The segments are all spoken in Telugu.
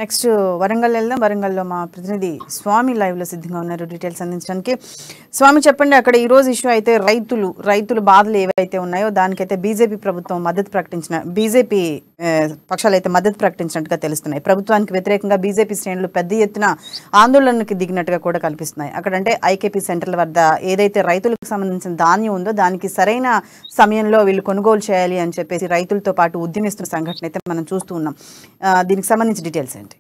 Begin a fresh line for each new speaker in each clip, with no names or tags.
నెక్స్ట్ వరంగల్ వెళ్దాం. వరంగల్లో మా ప్రతినిధి స్వామి లైవ్లో సిద్ధంగా ఉన్నారు డీటెయిల్స్ అందించడానికి. స్వామి, చెప్పండి, అక్కడ ఈరోజు ఇష్యూ అయితే రైతులు బాధలు ఏవైతే ఉన్నాయో దానికైతే బీజేపీ ప్రభుత్వం మద్దతు ప్రకటించిన బీజేపీ పక్షాలు అయితే మద్దతు ప్రకటించినట్టుగా తెలుస్తున్నాయి. ప్రభుత్వానికి వ్యతిరేకంగా బీజేపీ శ్రేణులు పెద్ద ఎత్తున ఆందోళనకు దిగినట్టుగా కూడా కల్పిస్తున్నాయి. అక్కడంటే ఐకేపీ సెంటర్ల వద్ద ఏదైతే రైతులకు సంబంధించిన ధాన్యం ఉందో దానికి సరైన సమయంలో వీళ్ళు కొనుగోలు చేయాలి అని చెప్పేసి రైతులతో పాటు ఉద్యమిస్తున్న సంఘటన అయితే మనం చూస్తూ ఉన్నాం. దీనికి సంబంధించి డీటెయిల్స్ ఏంటి?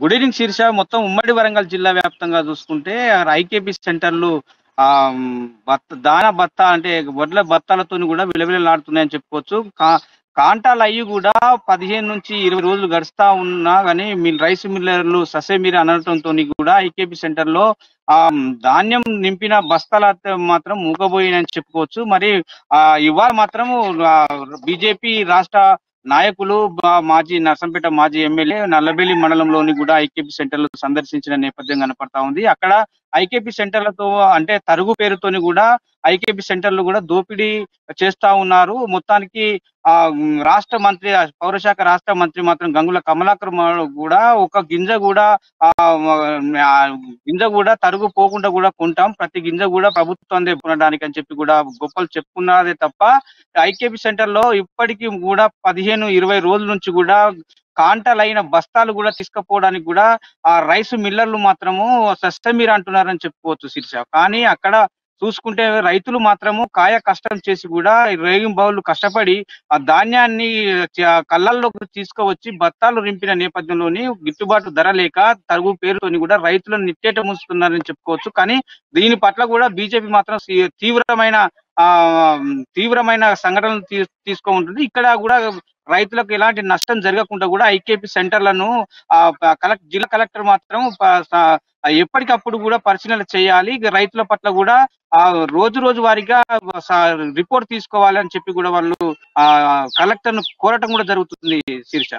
Good evening Sheersha. మొత్తం ఉమ్మడి వరంగల్ జిల్లా వ్యాప్తంగా చూసుకుంటే ఐకేపీ సెంటర్లు బత్త అంటే వడ్ల బత్తాలతో కూడా విలవిలలాడుతున్నాయని చెప్పుకోవచ్చు. కాంటాలు అయ్యి కూడా 15 నుంచి 20 రోజులు గడుస్తా ఉన్నా కానీ రైస్ మిల్లర్లు ససేమిరి అనడంతో కూడా ఐకేపీ సెంటర్లో ధాన్యం నింపిన బస్తాల మాత్రం మూగబోయినని చెప్పుకోవచ్చు. మరి ఇవాళ మాత్రము బీజేపీ రాష్ట్ర నాయకులు మాజీ నర్సంపేట మాజీ ఎమ్మెల్యే నల్లబెల్లి మండలంలోని కూడా ఐకేపీ సెంటర్లు సందర్శించిన నేపథ్యం కనపడతా ఉంది. అక్కడ ఐకేపీ సెంటర్లతో అంటే తరుగు పేరుతోని కూడా ఐకేపీ సెంటర్లు కూడా దోపిడీ చేస్తా ఉన్నారు. మొత్తానికి రాష్ట్ర మంత్రి పౌరశాఖ రాష్ట్ర మంత్రి మాత్రం గంగుల కమలాకర్ కూడా ఒక గింజ కూడా తరుగు పోకుండా కూడా కొంటాం, ప్రతి గింజ కూడా ప్రభుత్వం కొనడానికి అని చెప్పి కూడా గొప్పలు చెప్పుకున్నదే తప్ప ఐకేపీ సెంటర్ లో ఇప్పటికీ కూడా 15-20 రోజుల నుంచి కూడా కాంటలైన బస్తాలు కూడా తీసుకుపోవడానికి కూడా రైస్ మిల్లర్లు మాత్రము సస్తమీర అంటున్నారని చెప్పుకోవచ్చు శీర్ష. కానీ అక్కడ చూసుకుంటే రైతులు మాత్రము కాయ కష్టం చేసి కూడా రేగింబావులు కష్టపడి ఆ ధాన్యాన్ని కళ్ళల్లోకి తీసుకువచ్చి బత్తాలు రింపిన నేపథ్యంలోని గిట్టుబాటు ధర లేక తరుగు పేరుతోని కూడా రైతులను నిట్టేట ముంచుతున్నారని చెప్పుకోవచ్చు. కానీ దీని పట్ల కూడా బీజేపీ మాత్రం తీవ్రమైన సంఘటనలు తీసుకుంటుంది. ఇక్కడ కూడా రైతులకు ఎలాంటి నష్టం జరగకుండా కూడా ఐకేపీ సెంటర్లను జిల్లా కలెక్టర్ మాత్రం ఎప్పటికప్పుడు కూడా పరిశీలన చేయాలి. రైతుల పట్ల కూడా రోజు వారీగా రిపోర్ట్ తీసుకోవాలని చెప్పి కూడా వాళ్ళు కలెక్టర్ ను కోరటం కూడా జరుగుతుంది శీర్ష.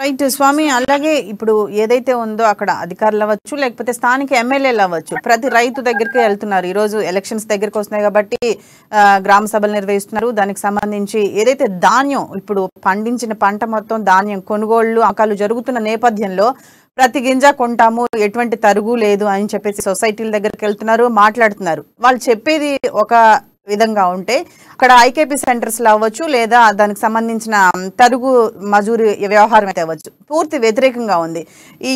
రైట్ స్వామి, అలాగే ఇప్పుడు ఏదైతే ఉందో అక్కడ అధికారులు అవ్వచ్చు లేకపోతే స్థానిక ఎమ్మెల్యేలు అవ్వచ్చు ప్రతి రైతు దగ్గరికి వెళ్తున్నారు. ఈరోజు ఎలక్షన్స్ దగ్గరికి వస్తున్నాయి కాబట్టి గ్రామ సభలు నిర్వహిస్తున్నారు. దానికి సంబంధించి ఏదైతే ధాన్యం ఇప్పుడు పండించిన పంట మొత్తం ధాన్యం కొనుగోళ్లు అమ్మకాలు జరుగుతున్న నేపథ్యంలో ప్రతి గింజ కొంటాము, ఎటువంటి తరుగు లేదు అని చెప్పేసి సొసైటీల దగ్గరికి వెళ్తున్నారు, మాట్లాడుతున్నారు. వాళ్ళు చెప్పేది ఒక విధంగా ఉంటే అక్కడ ఐకేపీ సెంటర్స్ లో అవ్వచ్చు లేదా దానికి సంబంధించిన తరుగు మజూరి వ్యవహారం అయితే అవ్వచ్చు పూర్తి వ్యతిరేకంగా ఉంది.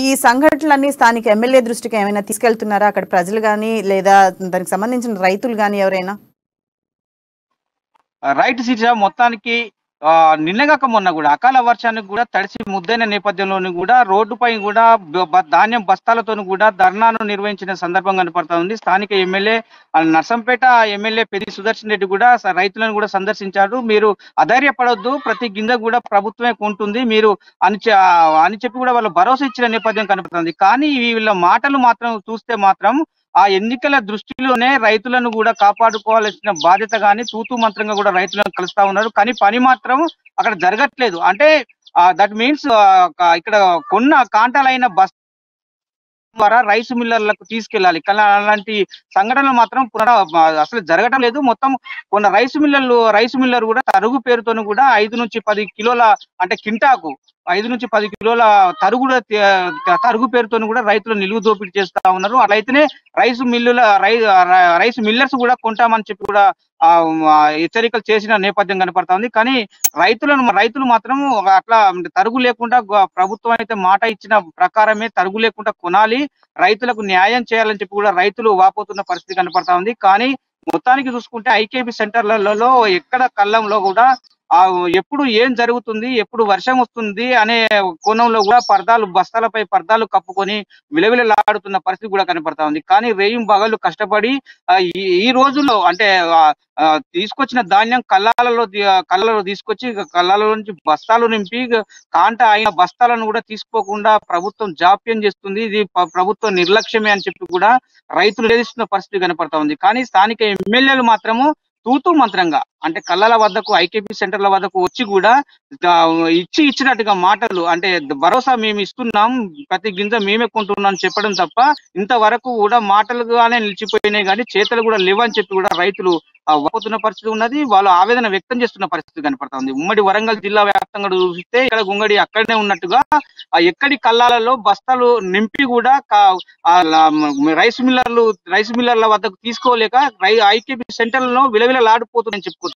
ఈ సంఘటనలన్నీ స్థానిక ఎమ్మెల్యే దృష్టికి ఏమైనా తీసుకెళ్తున్నారా అక్కడ ప్రజలు కానీ లేదా దానికి సంబంధించిన రైతులు కానీ ఎవరైనా?
రైట్ శీర్ష. మొత్తానికి నిన్నగాక మొన్న కూడా అకాల వర్షానికి కూడా తడిసి ముద్దైన నేపథ్యంలోని కూడా రోడ్డుపై కూడా ధాన్యం బస్తాలతో కూడా ధర్నాను నిర్వహించిన సందర్భం కనపడతా ఉంది. స్థానిక ఎమ్మెల్యే నర్సంపేట ఎమ్మెల్యే పెద్ది సుదర్శన్ రెడ్డి కూడా రైతులను కూడా సందర్శించారు. మీరు అధైర్యపడొద్దు, ప్రతి గింజ కూడా ప్రభుత్వమే కొంటుంది మీరు అని చెప్పి కూడా వాళ్ళు భరోసా ఇచ్చిన నేపథ్యం కనపడుతుంది. కానీ వీళ్ళ మాటలు మాత్రం చూస్తే మాత్రం ఆ ఎన్నికల దృష్టిలోనే రైతులను కూడా కాపాడుకోవాల్సిన బాధ్యత కానీ తూతూ మంత్రంగా కూడా రైతులను కలుస్తా ఉన్నారు. కానీ పని మాత్రం అక్కడ జరగట్లేదు. అంటే దట్ మీన్స్ ఇక్కడ కొన్న కాంటాలైన బస్ ద్వారా రైస్ మిల్లర్లకు తీసుకెళ్లాలి. అలాంటి సంఘటనలు మాత్రం అసలు జరగటం లేదు. మొత్తం కొన్న రైస్ మిల్లర్ కూడా తరుగు పేరుతోను కూడా 5 నుంచి 10 కిలోల అంటే కింటాకు 5 నుంచి 10 కిలోల తరుగు పేరుతోను కూడా రైతులు నిలువు దోపిడీ చేస్తా ఉన్నారు. అట్లయితేనే రైస్ మిల్లర్స్ కూడా కొంటామని చెప్పి కూడా హెచ్చరికలు చేసిన నేపథ్యం కనపడతా ఉంది. కానీ రైతులు మాత్రం అట్లా తరుగు లేకుండా ప్రభుత్వం అయితే మాట ఇచ్చిన ప్రకారమే తరుగు లేకుండా కొనాలి, రైతులకు న్యాయం చేయాలని చెప్పి కూడా రైతులు వాపోతున్న పరిస్థితి కనపడతా ఉంది. కానీ మొత్తానికి చూసుకుంటే ఐకేపీ సెంటర్లలో ఎక్కడ కళ్ళంలో కూడా ఎప్పుడు ఏం జరుగుతుంది, ఎప్పుడు వర్షం వస్తుంది అనే కోణంలో కూడా బస్తాలపై పర్దాలు కప్పుకొని విలవిలలాడుతున్న పరిస్థితి కూడా కనపడతా ఉంది. కానీ రేయింబగళ్ళు కష్టపడి ఈ రోజుల్లో అంటే తీసుకొచ్చిన ధాన్యం కళ్ళలో తీసుకొచ్చి కళ్ళలో నుంచి బస్తాలు నింపి కాంట అయిన బస్తాలను కూడా తీసుకోకుండా ప్రభుత్వం జాప్యం చేస్తుంది. ఇది ప్రభుత్వ నిర్లక్ష్యమే అని చెప్పి కూడా రైతులు వేధిస్తున్న పరిస్థితి కనపడతా ఉంది. కానీ స్థానిక ఎమ్మెల్యేలు మాత్రము తూతూ మంత్రంగా అంటే కళ్ళల వద్దకు ఐకేపీ సెంటర్ల వద్దకు వచ్చి కూడా ఇచ్చినట్టుగా మాటలు అంటే భరోసా మేము ఇస్తున్నాం, ప్రతి గింజ మేమే కొంటున్నాం చెప్పడం తప్ప ఇంతవరకు కూడా మాటలుగానే నిలిచిపోయినాయి కానీ చేతలు కూడా లేవని చెప్పి కూడా రైతులు వాపోతున్న పరిస్థితి ఉన్నది. వాళ్ళు ఆవేదన వ్యక్తం చేస్తున్న పరిస్థితి కనపడతా ఉంది. ఉమ్మడి వరంగల్ జిల్లా వ్యాప్తంగా చూస్తే ఇక్కడ గుంగడి అక్కడనే ఉన్నట్టుగా ఎక్కడి కల్లాలలో బస్తాలు నింపి కూడా రైస్ మిల్లర్ల వద్దకు తీసుకోలేక ఐకేపీ సెంటర్లలో విలవిలలాడిపోతుందని చెప్పుకోవచ్చు.